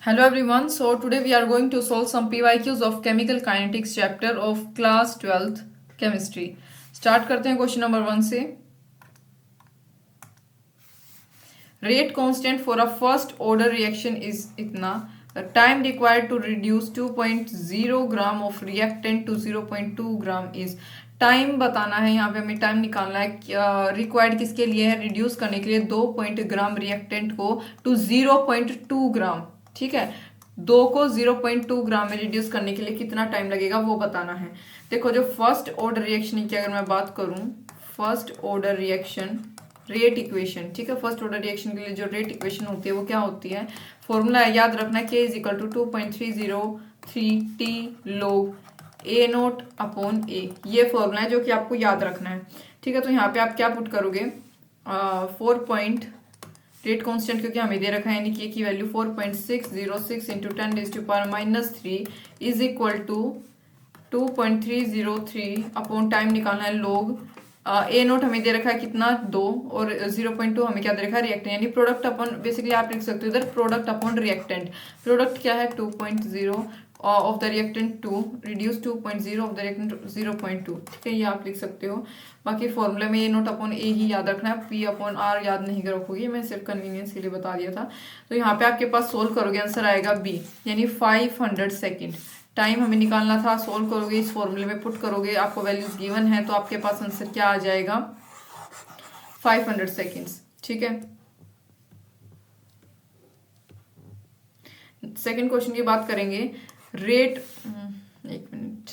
Hello everyone. So today we are going to solve some PYQs of chemical kinetics chapter of class 12th chemistry. Start करते हैं question number 1 से. Rate constant for a first order reaction is इतना. The time required to reduce 2.0 gram of reactant to 0.2 gram is. Time बताना है, यहाँ पे हमें time निकालना है. रिक्वायर्ड किसके लिए है? रिड्यूस करने के लिए 2 ग्राम रिएक्टेंट को टू 0.2 ग्राम. ठीक है, 2 को 0.2 ग्राम में रिड्यूस करने के लिए कितना टाइम लगेगा वो बताना है. देखो, जो फर्स्ट ऑर्डर रिएक्शन की अगर मैं बात करूं, first order reaction rate equation. ठीक है, फर्स्ट ऑर्डर रिएक्शन के लिए जो रेट इक्वेशन होती है वो क्या होती है? फॉर्मूला याद रखना, K is equal to 2.303 t log A naught upon a. ये फॉर्मूला है जो कि आपको याद रखना है. ठीक है, तो यहाँ पे आप क्या पुट करोगे? 4 पॉइंट रेट कांस्टेंट क्योंकि हमें दे रखा है, यानी कि की value 4.606 into 10⁻³ is equal to 2.303 upon time निकालना है log ए नोट हमें दे रखा है कितना 2 और 0.2 हमें क्या दे रखा है? रिएक्टेंट, यानी प्रोडक्ट अपॉन, बेसिकली आप लिख सकते हो इधर प्रोडक्ट अपॉन रिएक्टेंट. प्रोडक्ट क्या है? 2.0 of the reactant 2 reduce 2.0 of the reactant 0.2. ठीक है, ये आप लिख सकते हो. बाकी फॉर्मूले में ए नोट अपॉन ए ही याद रखना है, पी अपॉन आर याद नहीं रखोगे, मैं सिर्फ कन्वीनियंस के लिए बता दिया था. तो यहाँ पे आपके पास सोल्व करोगे, आंसर आएगा बी, यानी 500 सेकेंड. टाइम हमें निकालना था, सोल्व करोगे, इस फॉर्मूले में पुट करोगे, आपको वैल्यूज गिवन है तो आपके पास आंसर क्या आ जाएगा? 500 सेकेंड्स. ठीक है, सेकेंड क्वेश्चन की बात करेंगे. रेट, एक minute.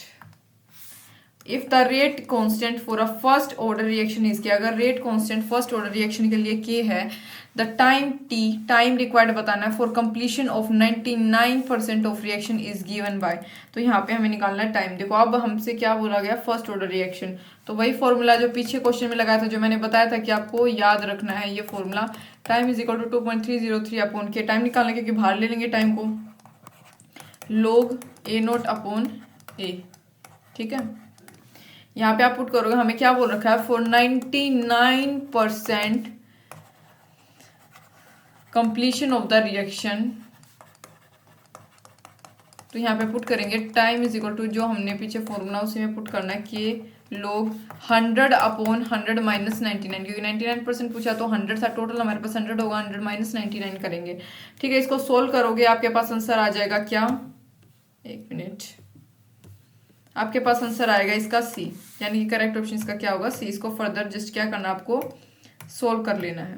If the rate constant for a first order reaction is के, अगर rate constant first order reaction के लिए के है, the time T, time required बताना है for completion of 99% of reaction is given bye. तो यहाँ पे हमें निकालना है टाइम. देखो, अब हमसे क्या बोला गया? First order reaction. तो वही फॉर्मूला जो पीछे क्वेश्चन में लगाया था, जो मैंने बताया था कि आपको याद रखना है, ये formula time is equal to 2.303 upon K. Time निकालने क्योंकि बाहर ले लेंगे टाइम को, log A naught upon A. ठीक है, यहाँ पे आप पुट करोगे, हमें क्या बोल रखा है? For 99% completion of the reaction. तो यहाँ पे पुट करेंगे टाइम इज इक्वल टू, जो हमने पीछे फॉर्मूला उसी में पुट करना है, कि log 100 अपॉन 100 माइनस 99, क्योंकि 99% पूछा तो 100 था टोटल, हमारे पास 100 होगा, 100 माइनस 99 करेंगे. ठीक है, इसको सोल्व करोगे, आपके पास आंसर आ जाएगा क्या? एक मिनट, आपके पास आंसर आएगा इसका सी, यानी कि करेक्ट ऑप्शन इसका क्या होगा? सी. इसको फर्दर जस्ट क्या करना, आपको सोल्व कर लेना है.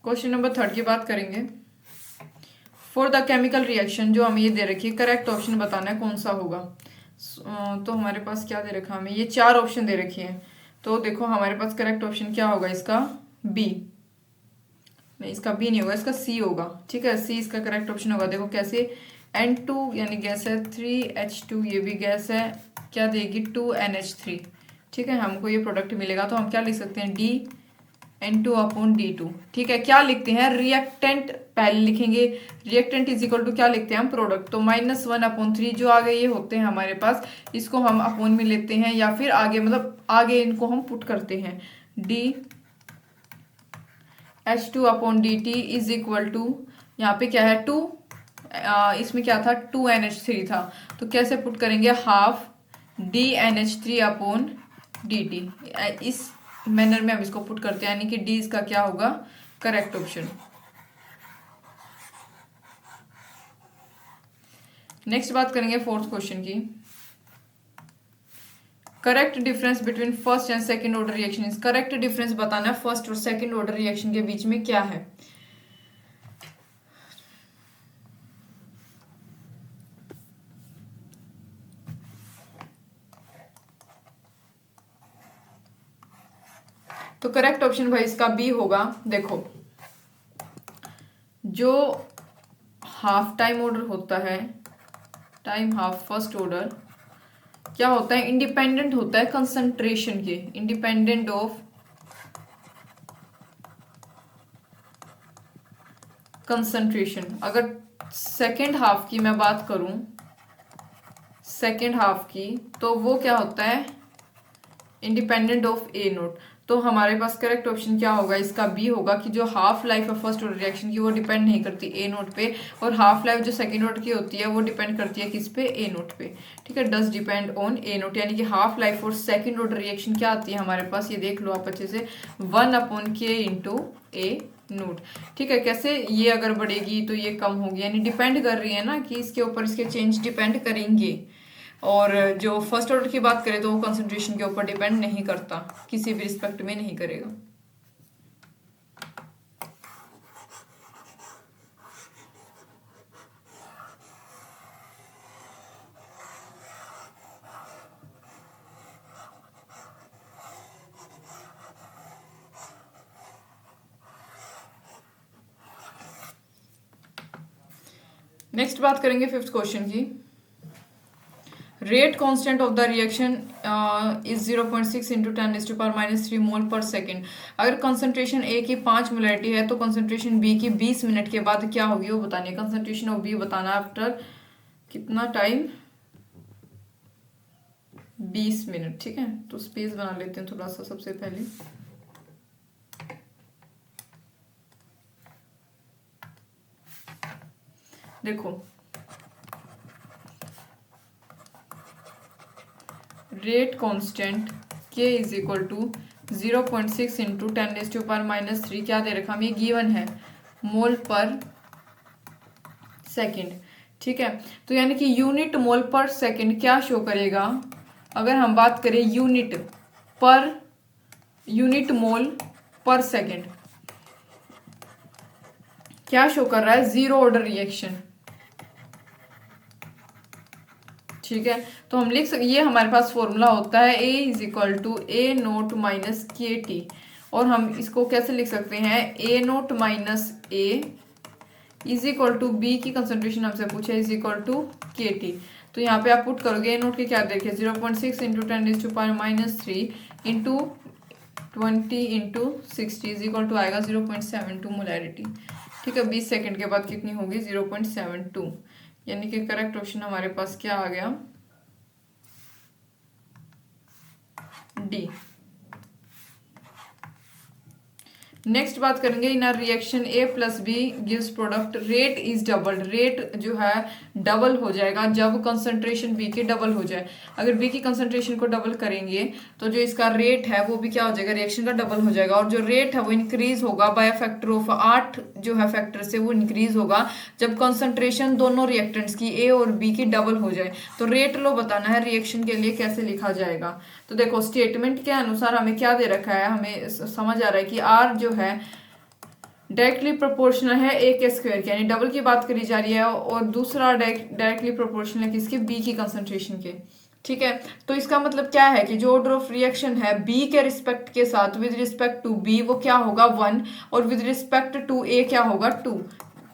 क्वेश्चन नंबर 3 की बात करेंगे. फॉर द केमिकल रिएक्शन, जो हमें ये दे रखी है, करेक्ट ऑप्शन बताना है कौन सा होगा. तो हमारे पास क्या दे रखा है? हमें ये 4 ऑप्शन दे रखी हैं. तो देखो, हमारे पास करेक्ट ऑप्शन क्या होगा? इसका बी. नहीं, इसका बी नहीं होगा, इसका सी होगा. ठीक है, सी इसका करेक्ट ऑप्शन होगा. देखो कैसे, N2 यानी गैस है, 3H2 ये भी गैस है, क्या देगी? 2NH3. ठीक है, हमको ये प्रोडक्ट मिलेगा, तो हम क्या लिख सकते हैं? D(N2 upon D2. ठीक है, क्या लिखते हैं? रिएक्टेंट पहले लिखेंगे. रिएक्टेंट इज इक्वल टू क्या लिखते हैं हम? प्रोडक्ट. तो -1/3 जो आगे ये होते हैं हमारे पास, इसको हम अपॉन में लेते हैं, या फिर आगे, मतलब आगे इनको हम पुट करते हैं. DH2 upon DT is equal to, यहाँ पे क्या है? 2, इसमें क्या था? 2NH3 था. तो कैसे पुट करेंगे? Half DNH3 upon DT. इस मैनर में हम इसको पुट करते हैं, यानी कि डी इसका क्या होगा? Correct option. नेक्स्ट बात करेंगे फोर्थ क्वेश्चन की. Correct difference between first and second order reaction is. Correct difference बताना है फर्स्ट और सेकंड ऑर्डर रिएक्शन के बीच में क्या है. तो करेक्ट ऑप्शन भाई इसका बी होगा. देखो, जो हाफ टाइम ऑर्डर होता है, टाइम हाफ फर्स्ट ऑर्डर, क्या होता है? इंडिपेंडेंट होता है कंसंट्रेशन के, इंडिपेंडेंट ऑफ कंसंट्रेशन। अगर सेकेंड हाफ की मैं बात करूं, सेकेंड हाफ की, तो वो क्या होता है, इंडिपेंडेंट ऑफ ए नोट। तो हमारे पास करेक्ट ऑप्शन क्या होगा इसका, बी होगा कि जो हाफ लाइफ है फर्स्ट ऑर्डर रिएक्शन की वो डिपेंड नहीं करती ए नोट पे, और हाफ लाइफ जो सेकंड ऑर्डर की होती है वो डिपेंड करती है किस पे, ए नोट पे। ठीक है, does depend on A note, यानी कि हाफ लाइफ और सेकंड ऑर्डर रिएक्शन क्या आती है हमारे पास, ये देख लो आप अच्छे से, 1/k इंटू ए नोट। ठीक है, कैसे, ये अगर बढ़ेगी तो ये कम होगी, यानी डिपेंड कर रही है ना कि इसके ऊपर इसके चेंज डिपेंड करेंगे। और जो फर्स्ट ऑर्डर की बात करें तो वो कंसंट्रेशन के ऊपर डिपेंड नहीं करता, किसी भी रिस्पेक्ट में नहीं करेगा। नेक्स्ट बात करेंगे फिफ्थ क्वेश्चन की। Rate constant of the reaction is 0.6 into 10⁻³ मोल पर सेकेंड। अगर कंसंट्रेशन ए की 5 मोलैरिटी है तो कंसंट्रेशन बी की 20 मिनट के बाद क्या होगी वो बतानी है। कंसंट्रेशन ऑफ बी बताना आफ्टर कितना टाइम, 20 मिनट। ठीक है, तो स्पेस बना लेते हैं थोड़ा सा सबसे पहले। देखो, rate constant k is equal to 0.6 into 10⁻³ क्या दे रखा, हमें गिवन है, मोल पर सेकेंड। ठीक है, तो यानी कि यूनिट मोल पर सेकेंड क्या शो करेगा, अगर हम बात करें यूनिट मोल पर सेकेंड क्या शो कर रहा है, जीरो ऑर्डर रिएक्शन। ठीक है, तो हम लिख सकते, ये हमारे पास फॉर्मूला होता है A is equal to a naught minus k t, और हम इसको कैसे लिख सकते हैं, a naught minus a is equal to b की कंसंट्रेशन हमसे पूछे is equal to k t. तो यहाँ पे आप पुट करोगे ए नोट के क्या देखिए 0.6 into 10⁻³ into 20 into 60 is equal to आएगा 0.72 मोलैरिटी। ठीक है, 20 सेकेंड के बाद कितनी होगी, 0.72, यानी कि करेक्ट ऑप्शन हमारे पास क्या आ गया, डी। नेक्स्ट बात करेंगे, in reaction A plus B gives product, rate is doubled. Rate जो है डबल हो जाएगा जब कंसंट्रेशन बी की डबल हो जाए। अगर बी की कंसंट्रेशन को डबल करेंगे तो जो इसका रेट है वो भी क्या हो जाएगा, रिएक्शन का डबल हो जाएगा, और जो रेट है वो इंक्रीज होगा बाय फैक्टर ऑफ 8 जो है फैक्टर से वो इंक्रीज होगा जब कंसंट्रेशन दोनों रिएक्टेंट्स की ए और बी की डबल हो जाए। तो रेट लो बताना है रिएक्शन के लिए कैसे लिखा जाएगा। तो देखो, स्टेटमेंट के अनुसार हमें क्या दे रखा है, हमें समझ आ रहा है कि आर जो है डायरेक्टली प्रोपोर्शनल है ए के स्क्वायर के, यानी डबल की बात करी जा रही है, और दूसरा डायरेक्टली प्रोपोर्शनल है किसके, बी की कंसंट्रेशन के। ठीक है, तो इसका मतलब क्या है कि जो ऑर्डर ऑफ रिएक्शन है बी के रिस्पेक्ट के साथ विद रिस्पेक्ट टू बी वो क्या होगा 1, और विद रिस्पेक्ट टू ए क्या होगा 2।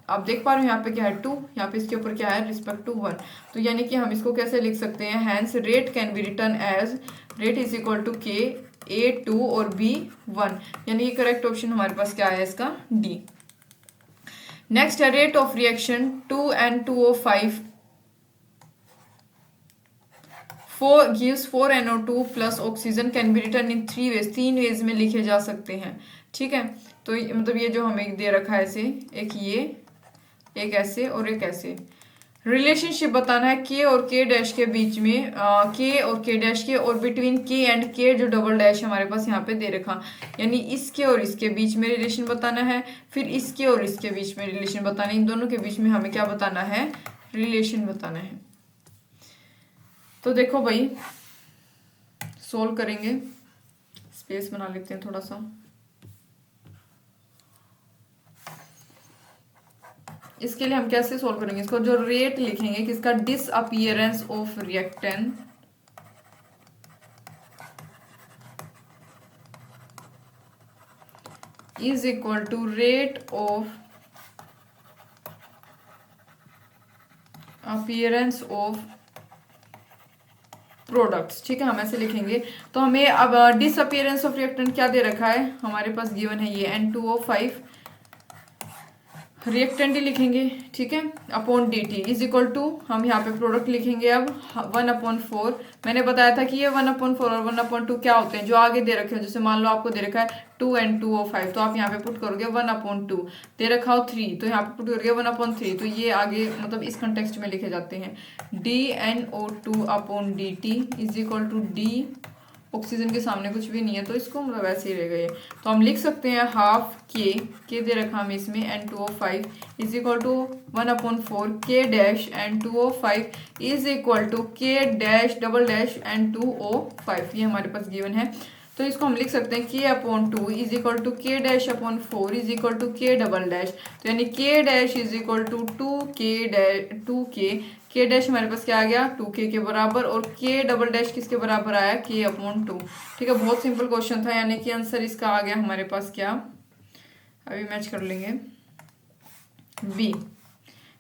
आप देख पा रहे हो यहाँ पे क्या है 2, यहाँ पे इसके ऊपर क्या है रिस्पेक्ट टू 1। तो यानी कि हम इसको कैसे लिख सकते हैं, hence rate can be written as rate is equal to k A 2 और बी 1, यानी कि करेक्ट ऑप्शन हमारे पास क्या है इसका, डी। नेक्स्ट है rate of reaction 2N2O5 gives 4NO2 plus oxygen can be written in 3 ways, 3 ways में लिखे जा सकते हैं। ठीक है, तो मतलब ये जो हमें दे रखा है ऐसे, एक ये, एक ऐसे और एक ऐसे। रिलेशनशिप बताना है के और के डैश के बीच में, के और के डैश के, और बिटवीन के एंड के जो डबल डैश हमारे पास यहाँ पे दे रखा, यानी इसके और इसके बीच में रिलेशन बताना है, फिर इसके और इसके बीच में रिलेशन बताना है, इन दोनों के बीच में हमें क्या बताना है, रिलेशन बताना है। तो देखो भाई, सोल्व करेंगे, स्पेस बना लेते हैं थोड़ा सा। इसके लिए हम कैसे सोल्व करेंगे इसको, जो रेट लिखेंगे किसका, disappearance of reactant is equal to rate of appearance of products. ठीक है, हम ऐसे लिखेंगे। तो हमें अब डिसअपीयरेंस ऑफ रिएक्टेंट क्या दे रखा है हमारे पास, गिवन है ये N2O5 रिएक्टेंट ही लिखेंगे, ठीक है, upon D T is equal to, हम यहाँ पे प्रोडक्ट लिखेंगे अब 1/4। मैंने बताया था कि ये 1/4 और 1/2 क्या होते हैं, जो आगे दे रखे हो, जैसे मान लो आपको दे रखा है 2 and 2/5, तो आप यहाँ पे पुट करोगे 1/2, दे रखा हो 3 तो यहाँ पे पुट करोगे 1/3, तो ये आगे मतलब इस कंटेक्स्ट में लिखे जाते हैं। DnO2 upon D T is equal to D, oxygen के सामने कुछ भी नहीं है तो इसको मतलब ऐसे ही रहेगा ये, तो हम लिख सकते हैं हाफ के दे रखा हमें इसमें N2O5 is equal to 1/4 k dash N2O5 is equal to k dash double dash N2O5, ये हमारे पास गिवन है। तो इसको हम लिख सकते हैं K/2 is equal to k dash upon 4 is equal to k double dash, तो यानी k dash is equal to 2K dash हमारे पास क्या आ गया 2K के बराबर, और के डबल डैश किसके बराबर आया K/2। ठीक है, बहुत सिंपल क्वेश्चन था, यानी कि आंसर इसका आ गया हमारे पास क्या, अभी मैच कर लेंगे, बी।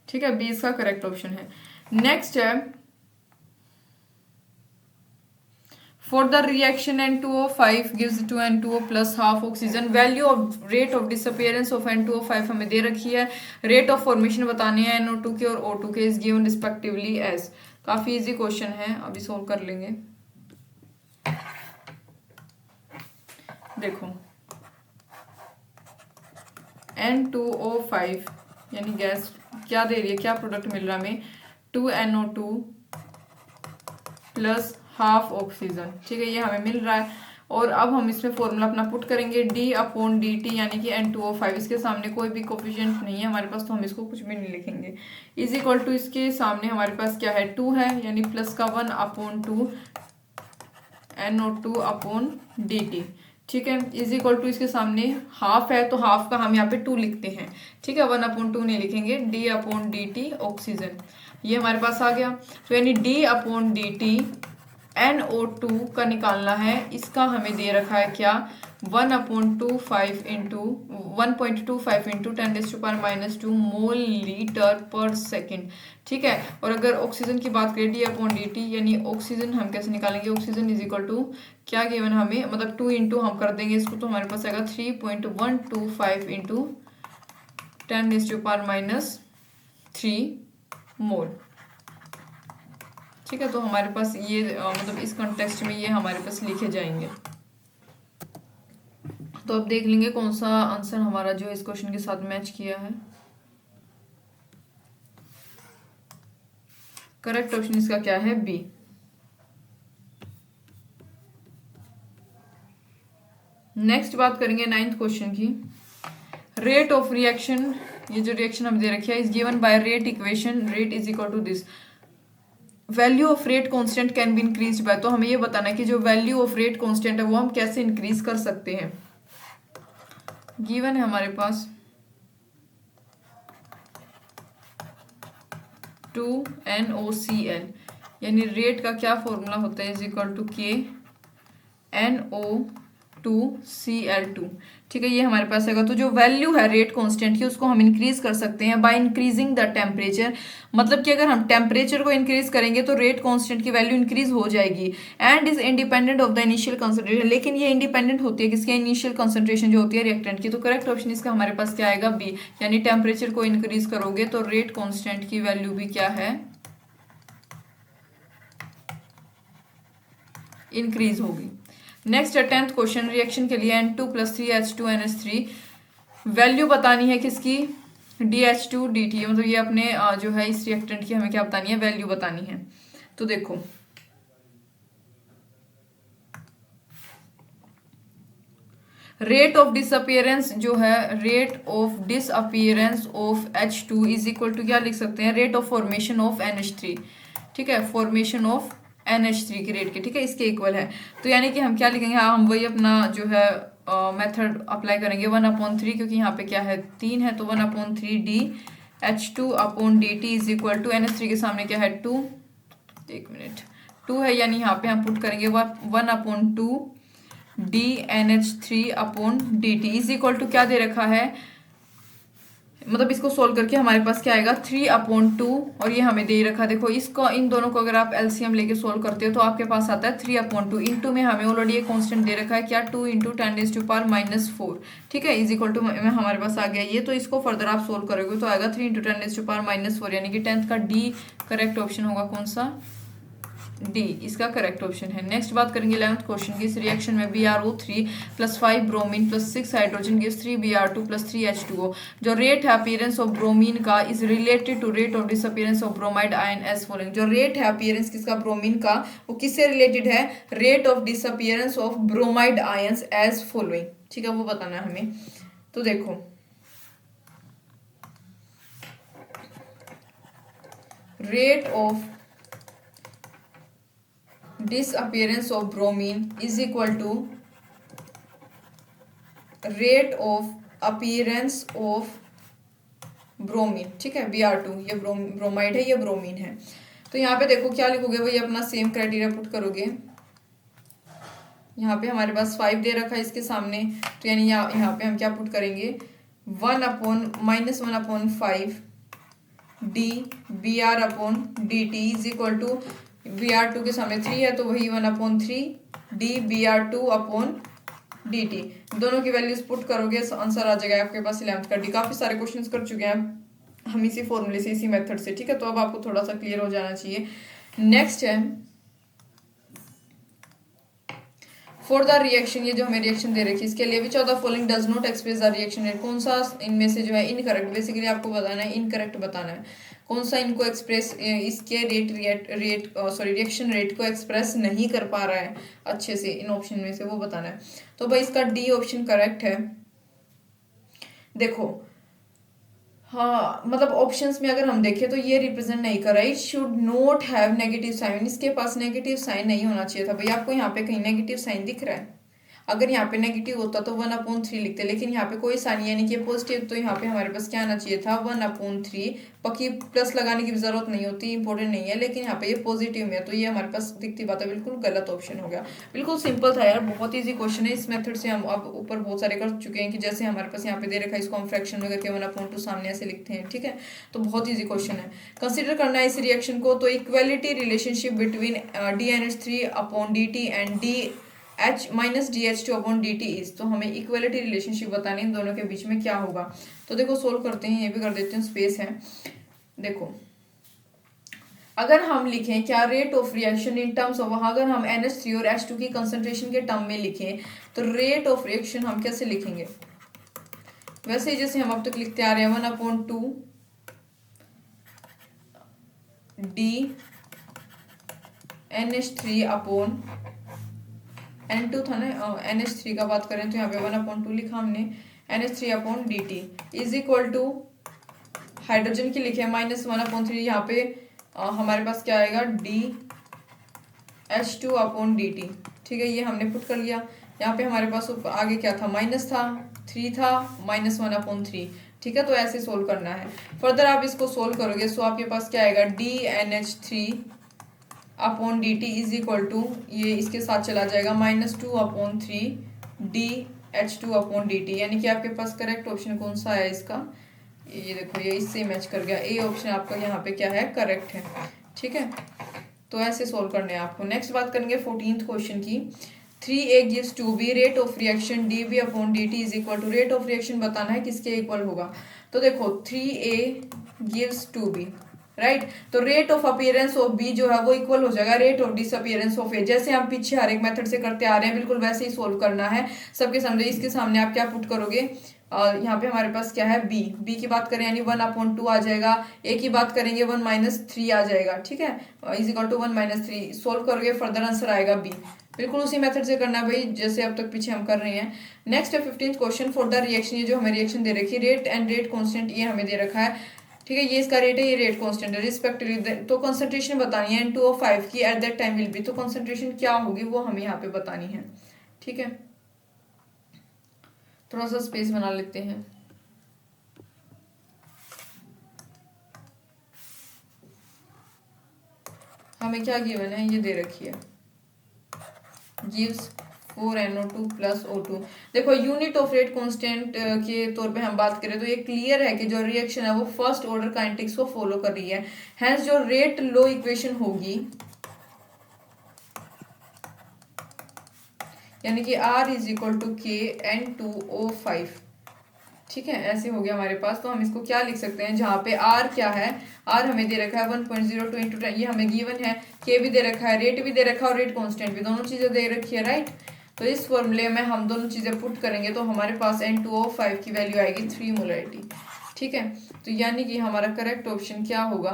ठीक है, बी इसका करेक्ट ऑप्शन है। नेक्स्ट है, for the reaction N2O5 gives 2N2O plus half oxygen, value of rate of disappearance of N2O5 हमें दे रखी है, rate of formation बतानी है NO2 के और O2 के, is given respectively as। काफी इजी क्वेश्चन है, अभी सोल्व कर लेंगे। देखो N2O5 यानी गैस क्या दे रही है, क्या प्रोडक्ट मिल रहा है हमें, 2NO2 प्लस हाफ ऑक्सीजन। ठीक है, ये हमें मिल रहा है, और अब हम इसमें फॉर्मूला अपना पुट करेंगे D/dt, यानी कि N2O5, इसके सामने कोई भी कोफिशिएंट नहीं है हमारे पास तो हम इसको कुछ भी नहीं लिखेंगे, इज इक्वल टू इसके सामने हमारे पास क्या है 2 है, यानी प्लस का 1/2 NO2/dt। ठीक है, इज इक्वल टू इसके सामने हाफ है तो हाफ का हम यहाँ पे 2 लिखते हैं। ठीक है, 1/2 नहीं लिखेंगे, D/dt ऑक्सीजन, ये हमारे पास आ गया। तो यानी D/dt NO2 का निकालना है, इसका हमें दे रखा है क्या 1.25 इंटू 10⁻⁻² मोल लीटर पर सेकेंड। ठीक है, और अगर ऑक्सीजन की बात करें D/dt, यानी ऑक्सीजन हम कैसे निकालेंगे, ऑक्सीजन इज इक्वल टू क्या गिवन हमें, मतलब 2 इंटू हम कर देंगे इसको तो हमारे पास आएगा 3.125 इंटू 10⁻³ मोल। ठीक है, तो हमारे पास ये मतलब इस कॉन्टेक्स्ट में ये हमारे पास लिखे जाएंगे। तो अब देख लेंगे कौन सा आंसर हमारा जो इस क्वेश्चन के साथ मैच किया है। करेक्ट ऑप्शन इसका क्या है, बी। नेक्स्ट बात करेंगे 9th क्वेश्चन की, रेट ऑफ रिएक्शन। ये जो रिएक्शन हमें दे रखी है is given by rate equation, rate is equal to this, value of rate constant can be increase by, तो हमें ये बताना है कि जो वैल्यू ऑफ रेट कांस्टेंट है वो हम कैसे इंक्रीज कर सकते हैं। गिवन है हमारे पास 2NOCl, यानी रेट का क्या फॉर्मूला होता है, इज इक्वल टू KNO2Cl2। ठीक है, ये हमारे पास आएगा। तो जो वैल्यू है रेट कांस्टेंट की उसको हम इंक्रीज कर सकते हैं बाय इंक्रीजिंग द टेम्परेचर, मतलब कि अगर हम टेम्परेचर को इंक्रीज करेंगे तो रेट कांस्टेंट की वैल्यू इंक्रीज हो जाएगी, and is independent of the initial concentration, लेकिन ये इंडिपेंडेंट होती है किसके, इनिशियल कंसंट्रेशन जो होती है रिएक्टेंट की। तो करेक्ट ऑप्शन इसका हमारे पास क्या आएगा, बी, यानी टेम्परेचर को इंक्रीज करोगे तो रेट कांस्टेंट की वैल्यू भी क्या है, इंक्रीज होगी। नेक्स्ट है 10th क्वेश्चन, रिएक्शन के लिए N2 + 3H2NH3, वैल्यू बतानी है किसकी, DH2dt, मतलब ये अपने जो है इस रिएक्टेंट की हमें क्या बतानी है, वैल्यू बतानी है। तो देखो रेट ऑफ डिसअपियरेंस जो है, rate of disappearance of H2 is equal to क्या लिख सकते हैं, rate of formation of NH3। ठीक है, फॉर्मेशन ऑफ NH3 की रेट के, ठीक है, इसके इक्वल है। तो यानी कि हम क्या लिखेंगे, हाँ हम वही अपना जो है मेथड अप्लाई करेंगे 1/3, क्योंकि यहाँ पे क्या है 3 है, तो 1/3 DH2/dt is equal to NH3 के सामने क्या है 2, 1 मिनट 2 है, यानी यहाँ पे हम पुट करेंगे 1/2 DNH3/dt इज इक्वल टू क्या दे रखा है, मतलब इसको सोल्व करके हमारे पास क्या आएगा 3/2 और ये हमें दे रखा। देखो इसको इन दोनों को अगर आप एलसीएम लेके सोल्व करते हो तो आपके पास आता है 3/2। इंटू में हमें ऑलरेडी एक कांस्टेंट दे रखा है क्या 2 × 10⁻⁴। ठीक है, इज इक्वल टू में हमारे पास आ गया ये। तो इसको फर्दर आप सोल्व करोगे तो आएगा 3 × 10⁻⁴, यानी कि 10th का डी करेक्ट ऑप्शन होगा। कौन सा? डी इसका करेक्ट ऑप्शन है। नेक्स्ट बात करेंगे 11th क्वेश्चन की। इस रिएक्शन में BrO3 + 5 bromine + 6 hydrogen gives 3 Br2 + 3 H2O। जो रेट है अपीयरेंस ऑफ ब्रोमीन का is related to rate of disappearance of bromide ion as following. जो रेट है अपीयरेंस किसका? ब्रोमीन का। वो किससे रिलेटेड है? Rate of disappearance of bromide ions as following. ठीक है, वो बताना है हमें। तो देखो rate of disappearance of bromine is equal to rate of appearance of bromine। ठीक है, Br2 ये ब्रोमाइड है, ये ब्रोमीन है। तो यहाँ पे देखो क्या लिखोगे वही अपना सेम क्राइटेरिया पुट करोगे। यहाँ पे हमारे पास 5 दे रखा है इसके सामने, तो यानी यहाँ पे हम क्या पुट करेंगे 1/-1/5 D Br/dt is equal to Br2 के सामने 3 है तो वही 1/3 डी Br2/dt। दोनों की वैल्यूज पुट करोगे आंसर आ जाएगा आपके पास 11th का डी। काफी सारे क्वेश्चंस कर चुके हैं हम इसी फॉर्मूले से, इसी मेथड से। ठीक है, तो अब आपको थोड़ा सा क्लियर हो जाना चाहिए। नेक्स्ट है फॉर द रिएक्शन, ये जो हमें रिएक्शन दे रखी है इसके लिए भी 14 following does not express the reaction rate. कौन सा इनमें से जो है इनकरेक्ट, बेसिकली आपको बताना है इनकरेक्ट बताना है कौन सा इनको एक्सप्रेस इसके रिएक्शन रेट को एक्सप्रेस नहीं कर पा रहा है अच्छे से इन ऑप्शन में से, वो बताना है। तो भाई इसका डी ऑप्शन करेक्ट है। देखो हाँ, मतलब ऑप्शंस में अगर हम देखें तो ये रिप्रेजेंट नहीं कर रहा है। It should not have negative sign, इसके पास नेगेटिव साइन नहीं होना चाहिए था। भाई आपको यहाँ पे कहीं नेगेटिव साइन दिख रहा है? अगर यहाँ पे नेगेटिव होता तो 1/3 लिखते, लेकिन यहाँ पे कोई साइन यानी कि पॉजिटिव, तो यहाँ पे हमारे पास क्या आना चाहिए था 1/3। पक्की प्लस लगाने की जरूरत नहीं होती, इंपॉर्टेंट नहीं है, लेकिन यहाँ पे ये पॉजिटिव में है तो ये हमारे पास दिखती बात है, बिल्कुल गलत ऑप्शन हो गया। बिल्कुल सिंपल था यार, बहुत ईजी क्वेश्चन है। इस मेथड से हम अब ऊपर बहुत सारे कर चुके हैं कि जैसे हमारे पास यहाँ पे दे रखा है इसको हम फ्रैक्शन में करके 1/2 सामने ऐसे लिखते हैं। ठीक है, तो बहुत ईजी क्वेश्चन है। कंसिडर करना है इस रिएक्शन को। तो equality relationship between DNH3/dt and DH-DH2/dt is, तो हमें इक्वेलिटी रिलेशनशिप बतानी इन दोनों के बीच में क्या होगा। तो देखो सोल्व करते हैं, ये भी कर देते हैं, स्पेस है। देखो अगर हम लिखें क्या rate of reaction in terms of, अगर हम NH3 और H2 की कंसंट्रेशन के टर्म में लिखें तो रेट ऑफ रिएक्शन हम कैसे लिखेंगे? वैसे ही जैसे हम अब तक लिखते आ रहे हैं 1/2 डी NH3/N2 था ना, NH3 का बात करें तो यहाँ पे 1/2 लिखा हमने, NH3/dt is equal to hydrogen की लिखे -1/3। यहाँ पे हमारे पास क्या आएगा DH2/dt। ठीक है, ये हमने पुट कर लिया। यहाँ पे हमारे पास आगे क्या था, माइनस था, 3 था, -1/3। ठीक है, तो ऐसे सोल्व करना है। फर्दर आप इसको सोल्व करोगे सो आपके पास क्या आएगा DNH3/dt इज इक्वल टू, ये इसके साथ चला जाएगा -2/3 DH2/dt, यानी कि आपके पास करेक्ट ऑप्शन कौन सा है इसका? ये देखो ये इससे मैच कर गया, ए ऑप्शन आपका यहाँ पे क्या है, करेक्ट है। ठीक है, तो ऐसे सोल्व करने हैं आपको। नेक्स्ट बात करेंगे 14th क्वेश्चन की। 3A gives 2B, rate of reaction dB/dt is equal to, rate of reaction बताना है किसके इक्वल होगा। तो देखो 3A gives 2B, राइट, तो rate of appearance of B जो है वो इक्वल हो जाएगा rate of disappearance of A. जैसे हम पीछे हर एक मेथड से करते आ रहे हैं बिल्कुल वैसे ही सोल्व करना है सबके सामने। इसके सामने आप क्या पुट करोगे, यहाँ पे हमारे पास क्या है बी की बात करें यानी 1/2 आ जाएगा, ए की बात करेंगे 1-3 आ जाएगा। ठीक है, इज इक्वल टू 1-3 सोल्व करोगे फर्दर आंसर आएगा बी। बिल्कुल उसी मेथड से करना है भाई जैसे अब तक पीछे हम कर रहे हैं। नेक्स्ट है 15th question for the reaction, ये जो हमें रिएक्शन दे रखी है रेट एंड रेट कॉन्स्टेंट ये हमें दे रखा है। ठीक है, ये इसका रेट है, ये रेट कांस्टेंट है रिस्पेक्टिवली। तो कंसंट्रेशन बतानी है N2O5 की at that time will be, तो कंसंट्रेशन क्या होगी वो हमें यहाँ पे बतानी है। ठीक है, थोड़ा सा स्पेस बना लेते हैं। हमें क्या गिवन है, ये दे रखी है गिव्स 4NO2 प्लस O2। देखो यूनिट ऑफ रेट कांस्टेंट के तौर पे हम बात करें तो ये क्लियर है कि जो रिएक्शन है वो फर्स्ट ऑर्डर काइनेटिक्स को फॉलो कर रही है। हैंस जो रेट लॉ इक्वेशन होगी, यानी कि R इज इक्वल टू के N2O5, ठीक है, ऐसे हो गया हमारे पास। तो हम इसको क्या लिख सकते हैं, जहाँ पे R क्या है, R हमें दे रखा है 1.02 इंटू 10, ये हमें गिवन है, K भी दे रखा है, रेट भी दे रखा है और रेट कांस्टेंट भी, दोनों चीजें दे रखी है, राइट। तो इस फॉर्मूले में हम दोनों चीजें पुट करेंगे तो हमारे पास N2O5 की वैल्यू आएगी 3 मोलरिटी, ठीक है। तो यानी कि हमारा करेक्ट ऑप्शन क्या होगा,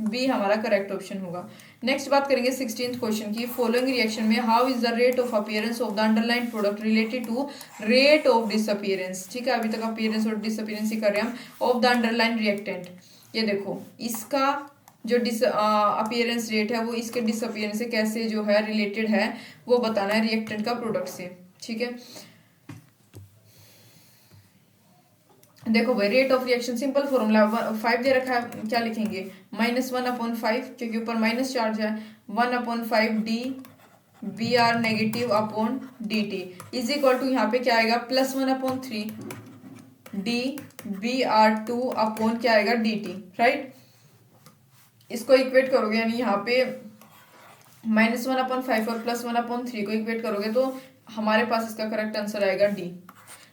बी हमारा करेक्ट ऑप्शन होगा। नेक्स्ट बात करेंगे 16th क्वेश्चन की। फॉलोइंग रिएक्शन में how is the rate of appearance of the underline product related to rate of disappearance, ठीक है, अभी तक अपीयरेंस और डिसअपीयरेंस ही कर रहे हैं हम, ऑफ द अंडरलाइन रिएक्टेंट। ये देखो इसका जो अपीयरेंस रेट है वो इसके डिसअपीयरेंस से कैसे जो है रिलेटेड है वो बताना है रिएक्टेंट का प्रोडक्ट से, ठीक है। देखो भाई rate of reaction simple formula 5 दे रखा है, क्या लिखेंगे, -1/5, क्योंकि ऊपर माइनस चार्ज है, 1/5 D B R negative upon D T is equal to यहाँ पे क्या आएगा, +1/3 D B R two upon क्या आएगा डी टी, राइट। इसको इक्वेट करोगे यानी यहाँ पे -1/5 और +1/3 को इक्वेट करोगे तो हमारे पास इसका करेक्ट आंसर आएगा डी।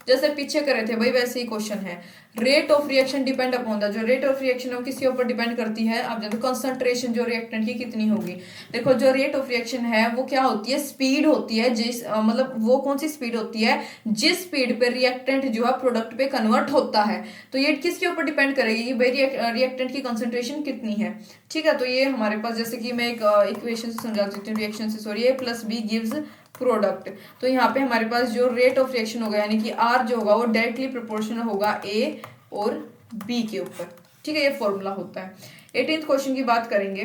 जैसे पीछे करे थे भाई वैसे ही क्वेश्चन है। Rate of reaction depend upon the, जो रेट ऑफ रिएक्शन है वो किसके ऊपर डिपेंड करती है, आप जानते हो कंसंट्रेशन जो रिएक्टेंट की कितनी होगी। देखो जो रेट ऑफ रिएक्शन है वो क्या होती है, स्पीड होती है, जिस मतलब वो कौन सी स्पीड होती है, जिस स्पीड पे रिएक्टेंट जो है प्रोडक्ट पे कन्वर्ट होता है। तो ये किसके ऊपर डिपेंड करेगी कि भाई रिएक्टेंट की कंसंट्रेशन कितनी है, ठीक है। तो ये हमारे पास, जैसे कि मैं एक इक्वेशन से समझा देती हूँ, रिएक्शन से, sorry, A + B gives product. तो यहाँ पे हमारे पास जो रेट ऑफ रिएक्शन होगा यानी कि R जो होगा वो डायरेक्टली प्रोपोर्शनल होगा A और B के ऊपर, ठीक है, ये फॉर्मूला होता है। 18th क्वेश्चन की बात करेंगे।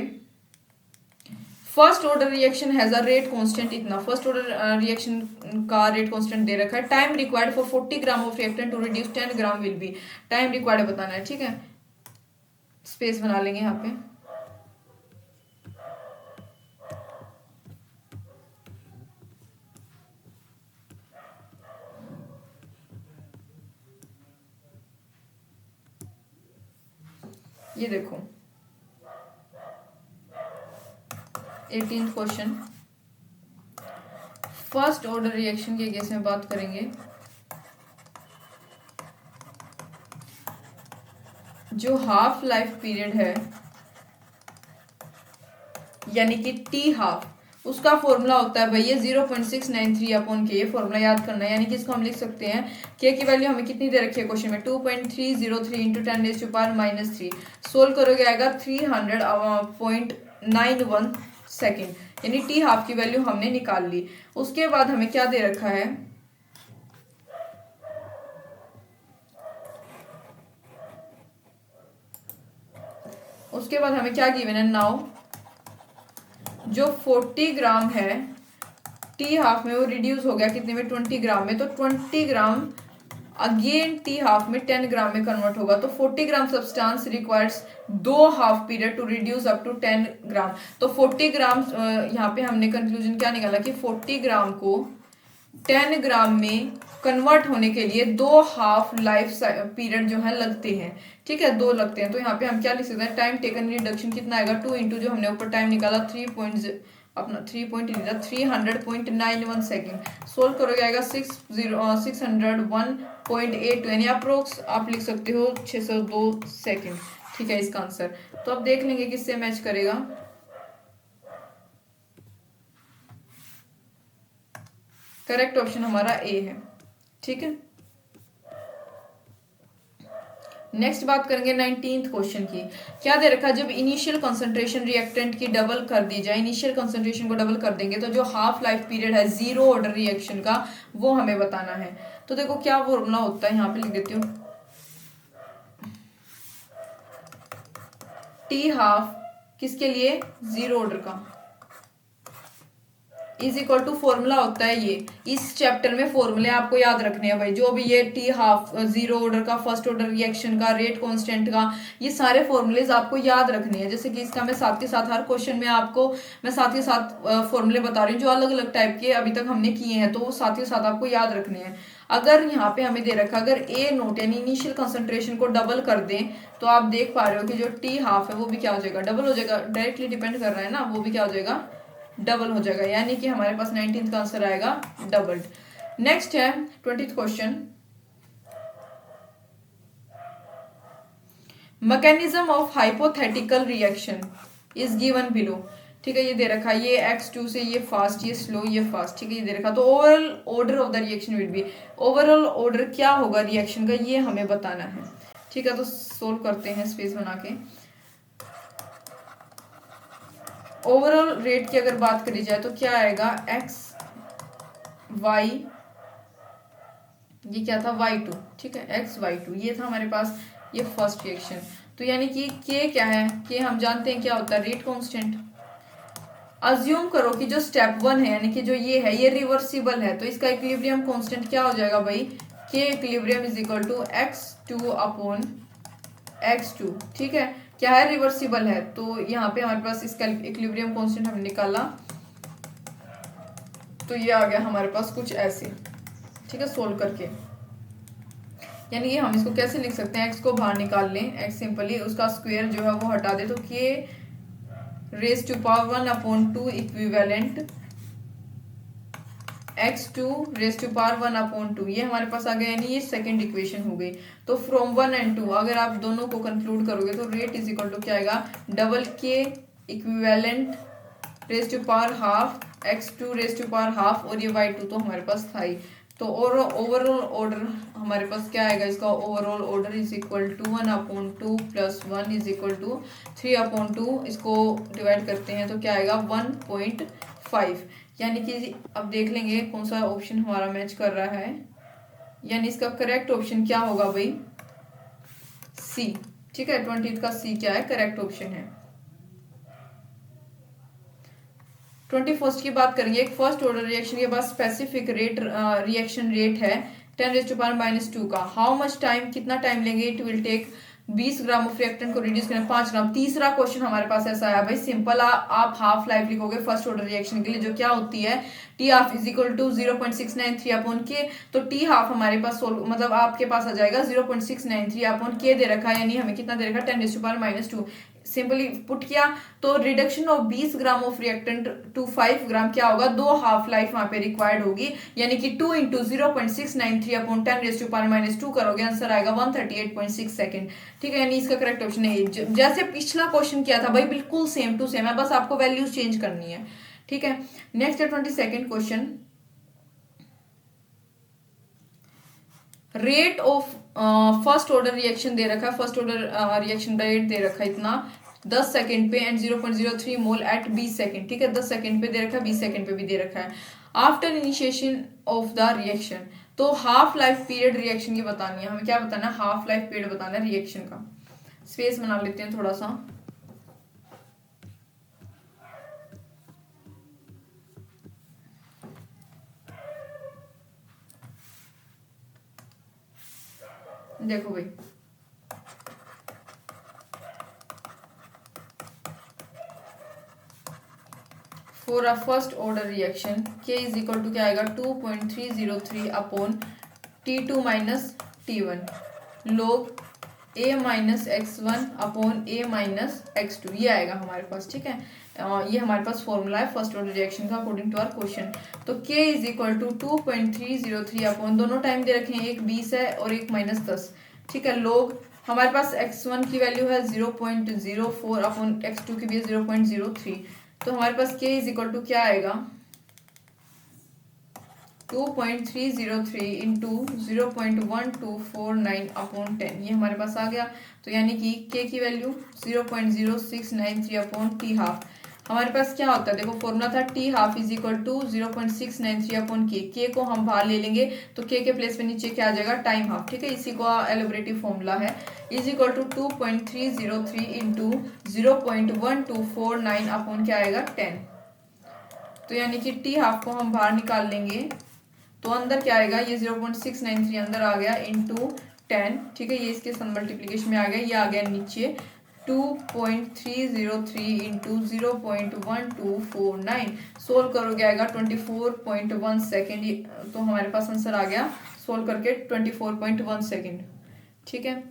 First order reaction has a rate constant इतना, फर्स्ट ऑर्डर रिएक्शन का रेट कांस्टेंट दे रखा है। Time required for 40 gram of reactant to reduce 10 gram will be, time required बताना है, ठीक है। स्पेस बना लेंगे यहाँ पे। ये देखो 18th question, first order reaction के केस में बात करेंगे। जो हाफ लाइफ पीरियड है यानी कि टी हाफ, उसका फॉर्मूला होता है भाई ये 0.693/K, ये फॉर्मूला याद करना है। यानी कि इसको हम लिख सकते हैं, K की वैल्यू हमें कितनी दे रखी है क्वेश्चन में, 2.303 इंटू 10⁻³ सोल्व करोगे आएगा 300.91 सेकेंड, यानी टी हाफ की वैल्यू हमने निकाल ली। उसके बाद हमें क्या दे रखा है, उसके बाद हमें क्या गिवन है, नाउ जो 40 ग्राम है टी हाफ में वो रिड्यूस हो गया कितने में, 20 ग्राम में। तो 20 ग्राम अगेन टी हाफ में 10 ग्राम में कन्वर्ट होगा। तो 40 gram substance requires 2 half period to reduce up to 10 gram. तो 40 ग्राम यहाँ पे हमने कंक्लूजन क्या निकाला कि 40 ग्राम को 10 ग्राम में कन्वर्ट होने के लिए 2 हाफ लाइफ पीरियड जो है लगते हैं, ठीक है, 2 लगते हैं। तो यहाँ पे हम क्या लिख सकते हैं, टाइम टेकन रिडक्शन कितना आएगा, 2 इंटू जो हमने ऊपर टाइम निकाला 300.91 सेकेंड, सोल्व करोगे आएगा 601.82, यानी अप्रोक्स आप लिख सकते हो 602 सेकेंड, ठीक है इसका आंसर। तो अब देख लेंगे किससे मैच करेगा। करेक्ट ऑप्शन हमारा ए है, ठीक है। नेक्स्ट बात करेंगे 19th क्वेश्चन की। क्या दे रखा है, जब इनिशियल कंसंट्रेशन रिएक्टेंट की डबल कर दी जाए, इनिशियल कंसंट्रेशन को डबल कर देंगे तो जो हाफ लाइफ पीरियड है जीरो ऑर्डर रिएक्शन का वो हमें बताना है। तो देखो क्या फॉर्मूला होता है, यहाँ पे लिख देती हूँ, टी हाफ किसके लिए, जीरो ऑर्डर का, इज इक्वल टू फॉर्मूला होता है ये। इस चैप्टर में फॉर्मूले आपको याद रखने हैं भाई, जो भी ये टी हाफ, जीरो ऑर्डर का, फर्स्ट ऑर्डर रिएक्शन का, रेट कांस्टेंट का, ये सारे फॉर्मूलेज आपको याद रखने हैं। जैसे कि इसका मैं साथ के साथ हर क्वेश्चन में आपको मैं साथ के साथ फॉर्मूले बता रही हूँ जो अलग अलग टाइप के अभी तक हमने किए हैं, तो वो साथ के साथ आपको याद रखने हैं। अगर यहाँ पे हमें दे रखा, अगर ए नोट यानी इनिशियल कंसंट्रेशन को डबल कर दें, तो आप देख पा रहे हो कि जो टी हाफ है वो भी क्या हो जाएगा, डबल हो जाएगा। डायरेक्टली डिपेंड कर रहा है ना, वो भी क्या हो जाएगा, डबल हो जाएगा। यानी कि हमारे पास 19th का आंसर आएगा डबल्ड। नेक्स्ट है 20th question, mechanism of hypothetical reaction is given below. ठीक है, ये दे रखा, ये x2 से ये फास्ट, ये स्लो, ये फास्ट। ठीक है, ये दे रखा। तो overall order of the reaction will be, overall order क्या होगा रिएक्शन का, ये हमें बताना है। ठीक है, तो सोल्व करते हैं स्पेस बना के। ओवरऑल रेट की अगर बात करी जाए तो क्या आएगा, x y, ये क्या था y2। ठीक है, x y2 ये था हमारे पास, ये फर्स्ट रिएक्शन। तो यानी कि k क्या है, k हम जानते हैं क्या होता है, रेट कांस्टेंट। अज्यूम करो कि जो स्टेप 1 है यानी कि जो ये है ये रिवर्सिबल है, तो इसका इक्विलिब्रियम कांस्टेंट क्या हो जाएगा भाई, k equilibrium is equal to x2 upon x2। ठीक है, क्या है, रिवर्सिबल है, तो यहाँ पे हमारे पास इसका इक्विलिब्रियम कांस्टेंट हमने निकाला, तो ये आ गया हमारे पास कुछ ऐसे। ठीक है, सोल्व करके, यानी कि हम इसको कैसे लिख सकते हैं, x को बाहर निकाल लें, x सिंपली उसका स्क्वायर जो है वो हटा दे, तो k raise to power 1 upon 2 equivalent x2 raise to power 1 upon 2, ये हमारे पास आ गया, यानी ये सेकंड इक्वेशन हो गई। तो फ्रॉम 1 एंड 2 अगर आप दोनों को कंक्लूड करोगे तो रेट इज इक्वल टू क्या आएगा, double k equivalent raise to power half x2 raise to power half, और ये y2 तो हमारे पास था ही। तो ओवरऑल ऑर्डर हमारे पास क्या आएगा, इसका overall order is equal to 1 upon 2 plus 1 is equal to 3 upon 2, इसको डिवाइड करते हैं तो क्या आएगा 1.5। यानी कि अब देख लेंगे कौन सा ऑप्शन हमारा मैच कर रहा है, यानी इसका करेक्ट ऑप्शन क्या होगा भाई, सी। ठीक है, 20th का सी क्या है, करेक्ट ऑप्शन है। 21st की बात करेंगे, एक फर्स्ट ऑर्डर रिएक्शन के बाद स्पेसिफिक रेट रिएक्शन रेट है 10⁻⁻2 का। हाउ मच टाइम, कितना टाइम लेंगे, it will take 20 gram of reactant को रिड्यूस करने 5 ग्राम। तीसरा क्वेश्चन हमारे पास ऐसा है भाई, सिंपल आप हाफ लाइफ लिखोगे फर्स्ट ऑर्डर रिएक्शन के लिए, जो क्या होती है T half is equal to 0.693 upon k. तो टी हाफ हमारे पास मतलब आपके पास आ जाएगा 0.693 अपॉन के दे रखा है, यानी हमें कितना दे रखा है 10⁻⁻2। सिंपली पुट किया तो reduction of 20 gram of reactant to 5 gram क्या होगा, 2 हाफ लाइफ वहां पे रिक्वायर्ड होगी, यानी कि 2 इंटू 0.693 अपॉन 10⁻⁻2 करोगे, आंसर आएगा 138.6 सेकेंड। ठीक है, यानी इसका करेक्ट ऑप्शन है। जैसे पिछला क्वेश्चन किया था भाई, बिल्कुल सेम टू सेम है, बस आपको वैल्यूज चेंज करनी है। ठीक है, नेक्स्ट है 22nd question, rate of first order reaction दे रखा है, फर्स्ट ऑर्डर रिएक्शन रेट दे रखा है इतना 10 सेकंड पे एंड 0.03 मोल एट 20 सेकंड। ठीक है, 10 सेकंड पे दे रखा है, 20 सेकंड पे भी दे रखा है। After initiation of the reaction, तो हाफ लाइफ पीरियड रिएक्शन की बतानी है हमें, क्या बताना है, हाफ लाइफ पीरियड बताना है रिएक्शन का। स्पेस बना लेते हैं थोड़ा सा, देखो भाई for a first order reaction k is equal to क्या आएगा 2.303 upon T2 minus T1 log a minus x1 upon a minus x2, ये आएगा हमारे पास। ठीक है, ये हमारे पास फॉर्मूला है फर्स्ट ऑर्डर रिएक्शन का अकॉर्डिंग टू आवर क्वेश्चन। तो k is equal to 2.303 upon, दोनों टाइम दे रखे हैं, एक 20 है और एक -10। ठीक है, log हमारे पास x1 की वैल्यू है 0.04 अपॉन x2 की भी 0.03, तो हमारे पास k इज इक्वल टू क्या आएगा 2.303 इंटू 0.1249 अपॉन 10, ये हमारे पास आ गया। तो यानी कि k की वैल्यू 0.0693 अपॉन टी हाफ। हमारे पास क्या होता है, देखो फॉर्मूला था T half is equal to 0.693 upon k को हम बाहर ले लेंगे तो के प्लेस पे नीचे क्या आ जाएगा, टाइम हाफ। ठीक है, इसी को एलोबरेटिव फॉर्मूला है, is equal to 2.303 into 0.1249 upon क्या आएगा 10। तो यानी कि टी हाफ को हम बाहर निकाल लेंगे तो अंदर क्या आएगा, ये 0.693 अंदर आ गया इंटू 10, ठीक है, ये इसके सन मल्टीप्लीकेशन में आ गया, ये आ गया नीचे 2.303 इंटू 0.1249, सोल्व करोगे आएगा 24.1 सेकेंड, तो हमारे पास आंसर आ गया सोल्व करके 24.1 सेकेंड, ठीक है,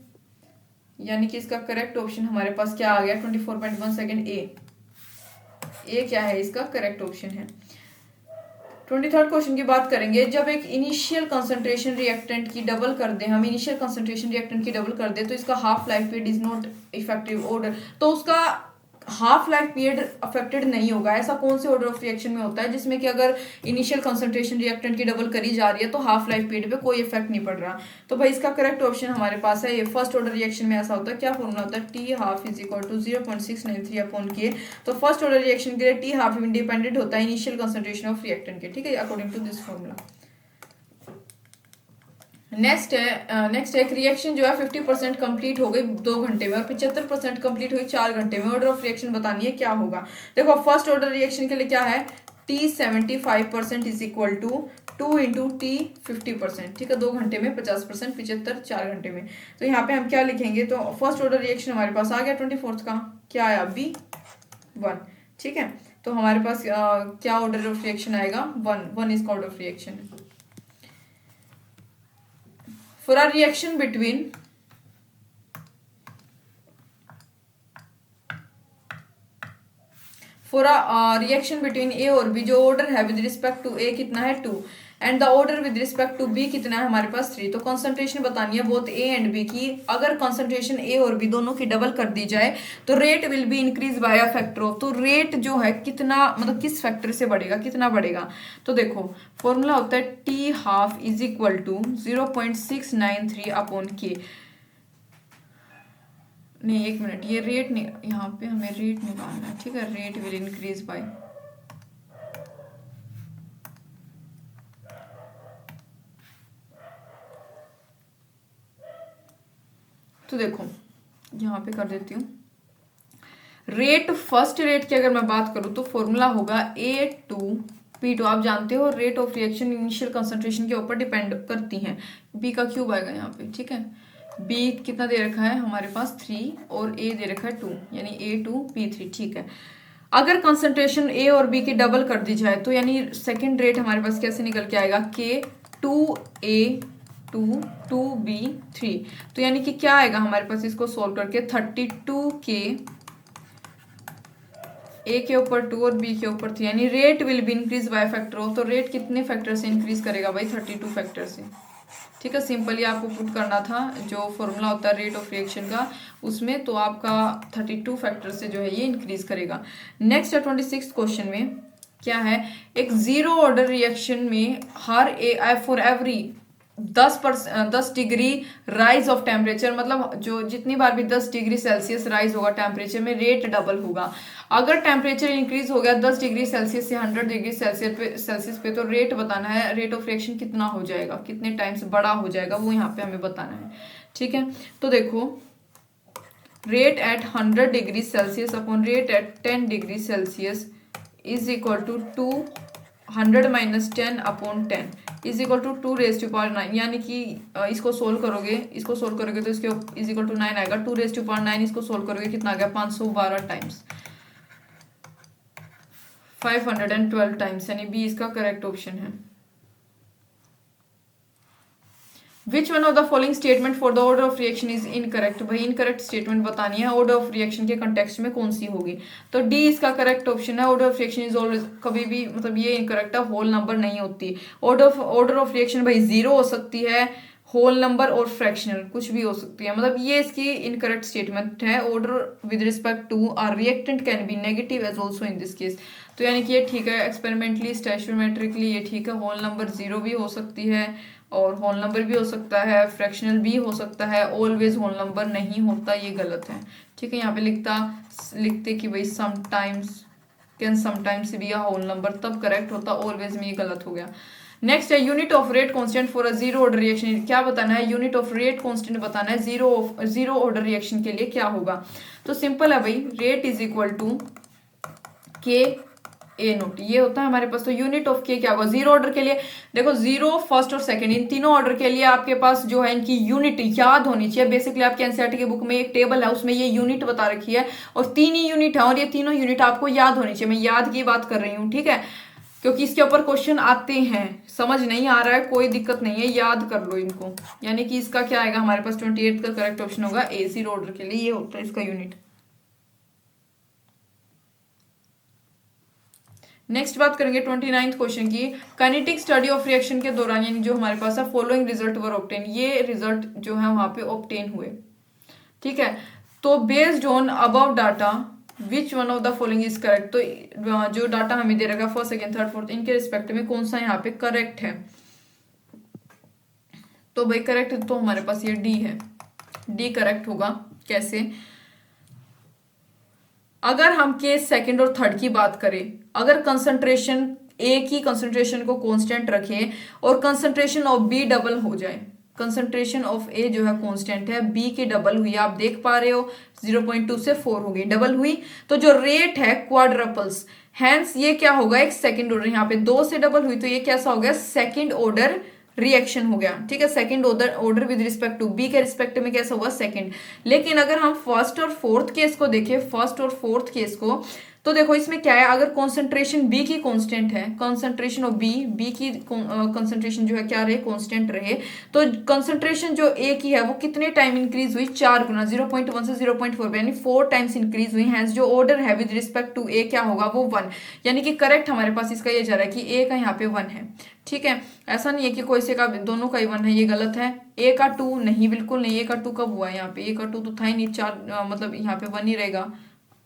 यानी कि इसका करेक्ट ऑप्शन हमारे पास क्या आ गया 24.1 सेकेंड, ए क्या है इसका करेक्ट ऑप्शन है। 23rd क्वेश्चन की बात करेंगे, जब एक इनिशियल कंसंट्रेशन रिएक्टेंट की डबल कर दें, हम इनिशियल कंसंट्रेशन रिएक्टेंट की डबल कर दें तो इसका half life period is not effective order, तो उसका हाफ लाइफ पीरियड अफेक्टेड नहीं होगा। ऐसा कौन से ऑर्डर ऑफ रिएक्शन में होता है जिसमें कि अगर इनिशियल कंसंट्रेशन रिएक्टेंट की डबल करी जा रही है तो हाफ लाइफ पीरियड पे कोई इफेक्ट नहीं पड़ रहा। तो भाई इसका करेक्ट ऑप्शन हमारे पास है ये फर्स्ट ऑर्डर रिएक्शन में ऐसा होता है। क्या फॉर्मूला होता है, T half is equal to 0.693 upon k. तो फर्स्ट ऑर्डर रिएक्शन के लिए टी हाफ इंडिपेंडेंट होता है इनिशियल कंसंट्रेशन ऑफ रिएक्टेंट के, ठीक है, according to this formula. Next है एक रिएक्शन जो है 50% कंप्लीट हो गई 2 घंटे में और 75% कंप्लीट हुई 4 घंटे में, ऑर्डर ऑफ रिएक्शन बतानी है क्या होगा। देखो फर्स्ट ऑर्डर रिएक्शन के लिए क्या है, T 75% is equal to 2 into T 50%, ठीक है, 2 घंटे में 50%, 75 4 घंटे में। तो यहाँ पे हम क्या लिखेंगे, तो फर्स्ट ऑर्डर रिएक्शन हमारे पास आ गया 24th का, क्या आया B1, ठीक है, तो हमारे पास क्या ऑर्डर ऑफ रिएक्शन आएगा 1 इसका ऑर्डर ऑफ रिएक्शन है। For a reaction between A और B, जो ऑर्डर है विद रिस्पेक्ट टू A कितना है 2 and the order with respect to B कितना है हमारे पास 3। तो कंसंट्रेशन बतानी है बोथ A एंड B की। अगर कंसंट्रेशन A और B दोनों की डबल कर दी जाए तो rate will be increase bye a factor of, तो रेट जो है कितना मतलब किस फैक्टर से बढ़ेगा, कितना बढ़ेगा। तो देखो फॉर्मूला होता है T half is equal to 0.693 upon k. नहीं एक मिनट, ये रेट नहीं, यहाँ पे हमें रेट निकालना है, ठीक है, रेट विल इंक्रीज बाय, तो देखो यहाँ पे कर देती हूँ रेट, फर्स्ट रेट की अगर मैं बात करूँ तो फॉर्मूला होगा A2P2। आप जानते हो rate of reaction initial concentration के ऊपर डिपेंड करती हैं, B का क्यूब आएगा यहाँ पे, ठीक है, B कितना दे रखा है हमारे पास 3 और A दे रखा है 2, यानी A2P3, ठीक है। अगर कंसंट्रेशन A और B की डबल कर दी जाए तो यानी सेकेंड रेट हमारे पास कैसे निकल के आएगा, K2A2 2B3, तो यानी कि क्या आएगा हमारे पास, इसको सोल्व करके 32K A के ऊपर 2 और B के ऊपर 3, यानी rate will be increase by factor of, तो रेट कितने फैक्टर से इंक्रीज करेगा भाई 32 फैक्टर से, ठीक है। सिंपली आपको पुट करना था जो फॉर्मूला होता है रेट ऑफ रिएक्शन का उसमें, तो आपका 32 फैक्टर से जो है ये इंक्रीज करेगा। नेक्स्ट है 26th क्वेश्चन में क्या है, एक जीरो ऑर्डर रिएक्शन में her for every 10 degree rise of temperature, मतलब जो जितनी बार भी 10 डिग्री सेल्सियस राइज होगा टेम्परेचर में रेट डबल होगा। अगर टेम्परेचर इंक्रीज हो गया 10 डिग्री सेल्सियस से 100 डिग्री सेल्सियस पे तो रेट बताना है, रेट ऑफ रिएक्शन कितना हो जाएगा, कितने टाइम्स बड़ा हो जाएगा वो यहाँ पे हमें बताना है, ठीक है। तो देखो rate at 100 degree Celsius upon rate at 10 degree Celsius is equal to 100 minus 10 upon 10 is equal to 2 raise to power 9, यानी कि इसको सोल्व करोगे तो इसके इज इक्वल टू 9 आएगा, 2 रेज टू पावर 9 इसको सोल्व करोगे कितना आ गया 512 टाइम्स, 512 टाइम्स, यानी बी इसका करेक्ट ऑप्शन है। Which one of the following statement for the order of reaction is incorrect, भाई इनकरेक्ट स्टेटमेंट बतानी है ऑर्डर ऑफ रिएक्शन के कंटेक्स्ट में कौन सी होगी। तो डी इसका करेक्ट ऑप्शन है, order of reaction is always, कभी भी मतलब ये इनकरेक्ट है, होल नंबर नहीं होती। ऑर्डर ऑफ रिएक्शन भाई 0 हो सकती है, होल नंबर और फ्रैक्शनल कुछ भी हो सकती है, मतलब ये इसकी इनकरेक्ट स्टेटमेंट है। Order with respect to our reactant can be negative as also in this case, तो यानी कि ये ठीक है, एक्सपेरिमेंटली स्टैचोमेट्रिकली ये ठीक है, होल नंबर 0 भी हो सकती है और होल नंबर भी हो सकता है, फ्रैक्शनल भी हो सकता है, ऑलवेज होल नंबर नहीं होता, ये गलत है, ठीक है। यहाँ पे लिखते कि भाई sometimes can sometimes be a whole number, तब करेक्ट होता, ऑलवेज में ये गलत हो गया। नेक्स्ट है unit of rate constant for a zero order reaction, क्या बताना है, यूनिट ऑफ रेट कांस्टेंट बताना है जीरो ऑर्डर रिएक्शन के लिए क्या होगा। तो सिंपल है भाई, rate is equal to k A note, ये होता है हमारे पास। तो यूनिट ऑफ के क्या होगा जीरो ऑर्डर के लिए, देखो जीरो, फर्स्ट और सेकंड, इन तीनों ऑर्डर के लिए आपके पास जो है इनकी यूनिट याद होनी चाहिए। बेसिकली आपके एनसीईआरटी की बुक में एक टेबल है, उसमें ये यूनिट बता रखी है और तीन ही यूनिट है और ये तीनों यूनिट आपको याद होनी चाहिए। मैं याद की बात कर रही हूँ, ठीक है, क्योंकि इसके ऊपर क्वेश्चन आते हैं। समझ नहीं आ रहा है कोई दिक्कत नहीं है, याद कर लो इनको। यानी कि इसका क्या आएगा हमारे पास 28 का करेक्ट ऑप्शन होगा ए, जीरो ऑर्डर के लिए ये होता है इसका यूनिट। नेक्स्ट बात करेंगे 29th क्वेश्चन की। काइनेटिक स्टडी ऑफ रिएक्शन के दौरान यानी जो हमारे पास है फॉलोइंग रिजल्ट वर ऑब्टेन, ये रिजल्ट जो है वहां पे ऑब्टेन हुए, ठीक है। तो based on above data which one of the following is correct, तो जो डाटा हमें दे रखा है फर्स्ट सेकंड थर्ड फोर्थ इनके रिस्पेक्ट में कौन सा यहाँ पे करेक्ट है। तो भाई करेक्ट तो हमारे पास ये डी है, डी करेक्ट होगा। कैसे, अगर हम केस सेकंड और थर्ड की बात करें, अगर कंसंट्रेशन ए की कंसंट्रेशन को कांस्टेंट रखें और कंसंट्रेशन ऑफ बी डबल हो जाए, कंसंट्रेशन ऑफ ए जो है कांस्टेंट है, बी की डबल हुई, आप देख पा रहे हो 0.2 से 4 हो गई, डबल हुई, तो जो रेट है क्वाड्रपल्स, हैंस ये क्या होगा एक सेकंड ऑर्डर, यहाँ पे 2 से डबल हुई तो ये कैसा हो गया सेकंड ऑर्डर रिएक्शन हो गया, ठीक है। Second order with respect to B के रिस्पेक्ट में कैसा हुआ सेकंड। लेकिन अगर हम फर्स्ट और फोर्थ केस को देखें, फर्स्ट और फोर्थ केस को, तो देखो इसमें क्या है, अगर कॉन्सेंट्रेशन बी की कांस्टेंट है, कॉन्सेंट्रेशन ऑफ बी की कॉन्सेंट्रेशन जो है क्या रहे कांस्टेंट रहे, तो कॉन्सेंट्रेशन जो ए की है वो कितने टाइम इंक्रीज हुई, 4 गुना, 0.1 से 0.4 यानी 4 टाइम्स इंक्रीज हुई। हैंस जो ऑर्डर है विद रिस्पेक्ट टू ए क्या होगा वो 1, यानी कि करेक्ट हमारे पास इसका ये जा रहा है कि ए का यहाँ पे 1 है, ठीक है। ऐसा नहीं है कि कोई से का दोनों का ही 1 है, ये गलत है। ए का 2 नहीं, बिल्कुल नहीं, ए का 2 कब हुआ है यहाँ पे, ए का 2 तो था ही नहीं, 4 मतलब यहाँ पे 1 ही रहेगा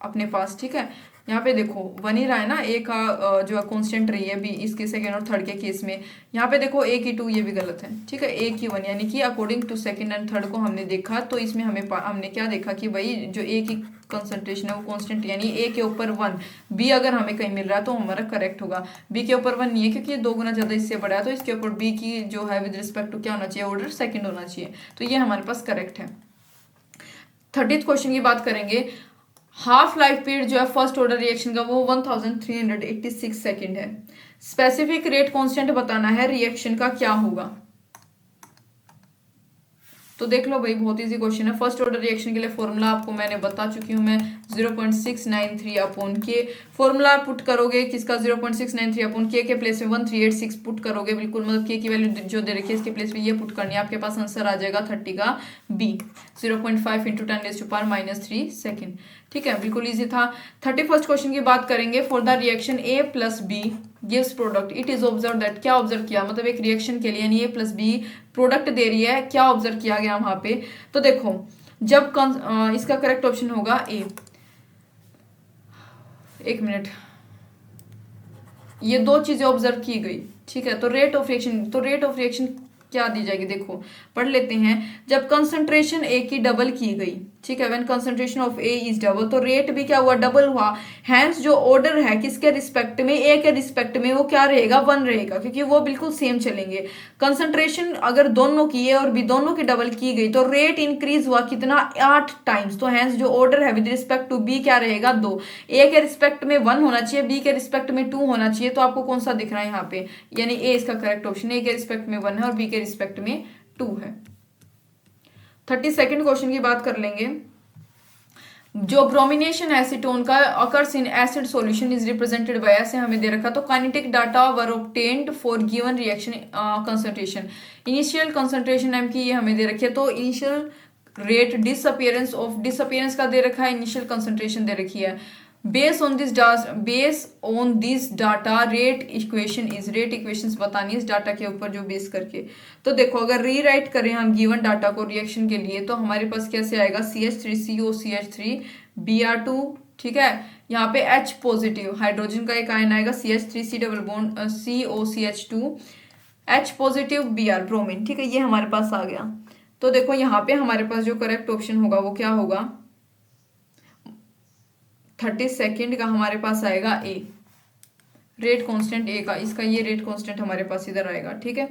अपने पास, ठीक है। यहाँ पे देखो 1 ही रहा है ना, ए का जो है कांस्टेंट रही है भी इसके सेकंड और थर्ड के केस में। यहाँ पे देखो ए की 2 ये भी गलत है, ठीक है, ए की 1, यानी कि according to second and third को हमने देखा तो इसमें हमने क्या देखा कि भाई जो ए की कंसंट्रेशन है वो कांस्टेंट, यानी ए के ऊपर 1, बी अगर हमें कहीं मिल रहा है तो हमारा करेक्ट होगा। बी के ऊपर 1 नहीं है क्योंकि ये 2 गुना ज्यादा इससे बड़ा है, तो इसके ऊपर बी की जो है विद रिस्पेक्ट टू क्या होना चाहिए ऑर्डर सेकंड होना चाहिए, तो ये हमारे पास करेक्ट है। 30th क्वेश्चन की बात करेंगे। हाफ लाइफ पीरियड जो है फर्स्ट ऑर्डर रिएक्शन का वो 1386 सेकेंड है। स्पेसिफिक रेट कांस्टेंट बताना है रिएक्शन का क्या होगा, तो देख लो भाई बहुत इजी क्वेश्चन है। फर्स्ट ऑर्डर रिएक्शन के लिए फॉर्मूला आपको मैंने बता चुकी हूं मैं, 0.693 अपॉन के फॉर्मूला पुट करोगे किसका, 0.693 अपॉन के प्लेस में 1386 पुट करोगे, बिल्कुल मतलब के की वैल्यू जो दे रखी है इसके प्लेस में ये पुट करनी है, आपके पास आंसर आ जाएगा 30 का बी, 0.5 इंटू 10⁻³ सेकेंड, ठीक है, बिल्कुल इजी था। 31st क्वेश्चन की बात करेंगे। For the reaction A plus B gives product it is observe that, क्या ऑब्जर्व किया, मतलब एक रिएक्शन के लिए यानी ए प्लस बी प्रोडक्ट दे रही है, क्या ऑब्जर्व किया गया वहां पे, तो देखो जब इसका करेक्ट ऑप्शन होगा ए, एक मिनट, ये 2 चीजें ऑब्जर्व की गई, ठीक है, तो रेट ऑफ रिएक्शन, तो रेट ऑफ रिएक्शन क्या दी जाएगी, देखो पढ़ लेते हैं। जब कंसंट्रेशन ए की डबल की गई, ठीक है, when concentration of A is double, तो रेट भी क्या हुआ डबल हुआ। हैंस जो ऑर्डर है किसके रिस्पेक्ट में, ए के रिस्पेक्ट में वो क्या रहेगा 1 रहेगा, क्योंकि वो बिल्कुल सेम चलेंगे। कंसंट्रेशन अगर दोनों की ए और बी दोनों की डबल की गई तो रेट इंक्रीज हुआ कितना 8 टाइम्स, तो हैंस जो ऑर्डर है विद रिस्पेक्ट टू बी क्या रहेगा 2, ए के रिस्पेक्ट में 1 होना चाहिए, बी के रिस्पेक्ट में 2 होना चाहिए, तो आपको कौन सा दिख रहा है यहाँ पे, यानी ए इसका करेक्ट ऑप्शन, ए के रिस्पेक्ट में 1 है और बी के रिस्पेक्ट में 2 है। 32nd क्वेश्चन की बात कर लेंगे। जो ब्रोमिनेशन एसीटोन का occurs in acid solution is represented by, ऐसे हमें दे रखा, तो kinetic data were obtained for given reaction concentration, initial concentration M की ये हमें दे रखी है, तो initial rate disappearance of, disappearance का दे रखा है, इनिशियल कंसंट्रेशन दे रखी है। Base on this data rate equation is, rate equations बतानी इस डाटा के ऊपर जो बेस करके, तो देखो अगर रीराइट करें हम गिवन डाटा को रिएक्शन के लिए तो हमारे पास कैसे आएगा, CH3COCH3 Br2, ठीक है, यहाँ पे H पॉजिटिव हाइड्रोजन का एक आयन आएगा, CH3C double bond COCH2 H positive Br bromine, ठीक है, ये हमारे पास आ गया। तो देखो यहाँ पे हमारे पास जो करेक्ट ऑप्शन होगा वो क्या होगा, 32nd का हमारे पास आएगा ए, रेट कांस्टेंट ए का, इसका ये रेट कांस्टेंट हमारे पास इधर आएगा, ठीक है।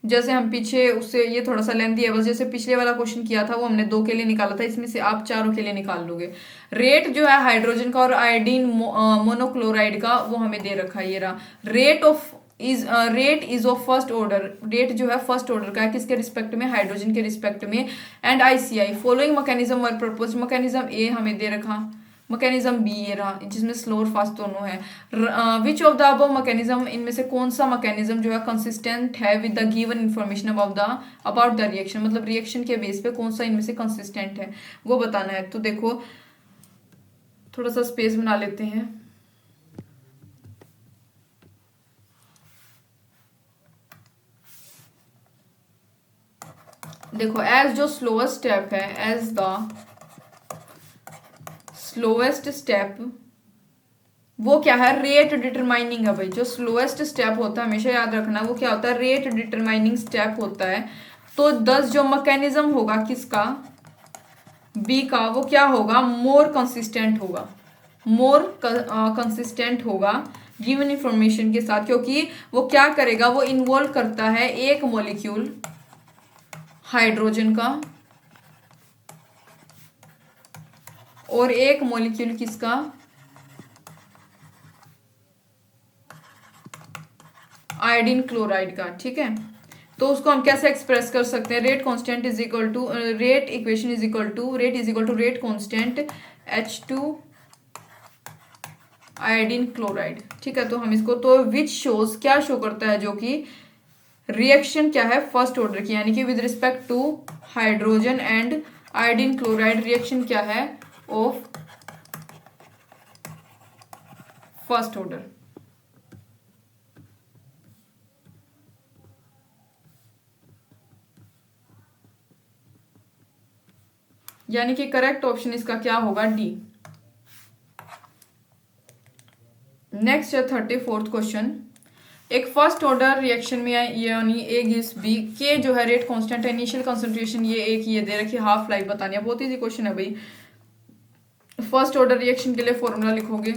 जैसे हम पीछे उससे, ये थोड़ा सा लेंथी है बस, जैसे पिछले वाला क्वेश्चन किया था वो हमने 2 के लिए निकाला था, इसमें से आप चारों के लिए निकाल लोगे। रेट जो है हाइड्रोजन का और आयोडीन मोनोक्लोराइड का वो हमें दे रखा है, ये रहा। Rate is of first order, rate जो है फर्स्ट ऑर्डर का है, किसके रिस्पेक्ट में, हाइड्रोजन के रिस्पेक्ट में। And ICI following mechanism work propose, mechanism a हमें दे रखा, मैकेनिज्म बी ये रहा, जिसमें स्लो और फास्ट दोनों है। Which of the above mechanism, इनमें से कौन सा मैकेनिज्म जो है कंसिस्टेंट है with the given information about the reaction, मतलब रिएक्शन के बेस पे कौन सा इनमें से कंसिस्टेंट है वो बताना है। तो देखो थोड़ा सा स्पेस बना लेते हैं। देखो एज जो स्लोएस्ट स्टेप है, एज द स्लोएस्ट स्टेप, वो क्या है, रेट डिटरमाइनिंग है भाई। जो स्लोएस्ट स्टेप होता है हमेशा याद रखना, वो क्या होता है, रेट डिटरमाइनिंग स्टेप होता है। तो 10 जो मैकेनिज्म होगा किसका, बी का, वो क्या होगा, मोर कंसिस्टेंट होगा, मोर कंसिस्टेंट होगा गिवन इंफॉर्मेशन के साथ, क्योंकि वो क्या करेगा, वो इन्वॉल्व करता है एक मॉलिक्यूल हाइड्रोजन का और एक मॉलिक्यूल किसका, आयोडीन क्लोराइड का। ठीक है, तो उसको हम कैसे एक्सप्रेस कर सकते हैं, rate constant is equal to, rate equation is equal to, rate is equal to rate constant H2 iodine chloride. ठीक है, तो हम इसको, तो विच शोज, क्या शो करता है, जो कि रिएक्शन क्या है फर्स्ट ऑर्डर की, यानी कि with respect to hydrogen and iodine chloride reaction क्या है ऑफ फर्स्ट ऑर्डर। यानी कि करेक्ट ऑप्शन इसका क्या होगा, डी। नेक्स्ट है 34th क्वेश्चन। एक फर्स्ट ऑर्डर रिएक्शन में यानी ए गिव्स बी, के जो है रेट कांस्टेंट है, इनिशियल कंसंट्रेशन ये एक ये दे रखी, हाफ लाइफ बतानी है, बहुत इजी क्वेश्चन है भाई। फर्स्ट ऑर्डर रिएक्शन के लिए फॉर्मूला लिखोगे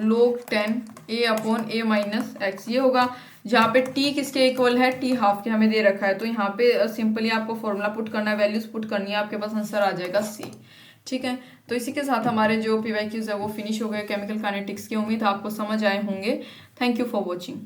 log 10 A/A-x, ये होगा, जहाँ पे t किसके इक्वल है, t हाफ के हमें दे रखा है, तो यहाँ पे सिंपली आपको फॉर्मूला पुट करना है, वैल्यूज पुट करनी है, आपके पास आंसर आ जाएगा C। ठीक है, तो इसी के साथ हमारे जो PYQs है वो फिनिश हो गए केमिकल काइनेटिक्स की। उम्मीद आपको समझ आए होंगे। Thank you for watching.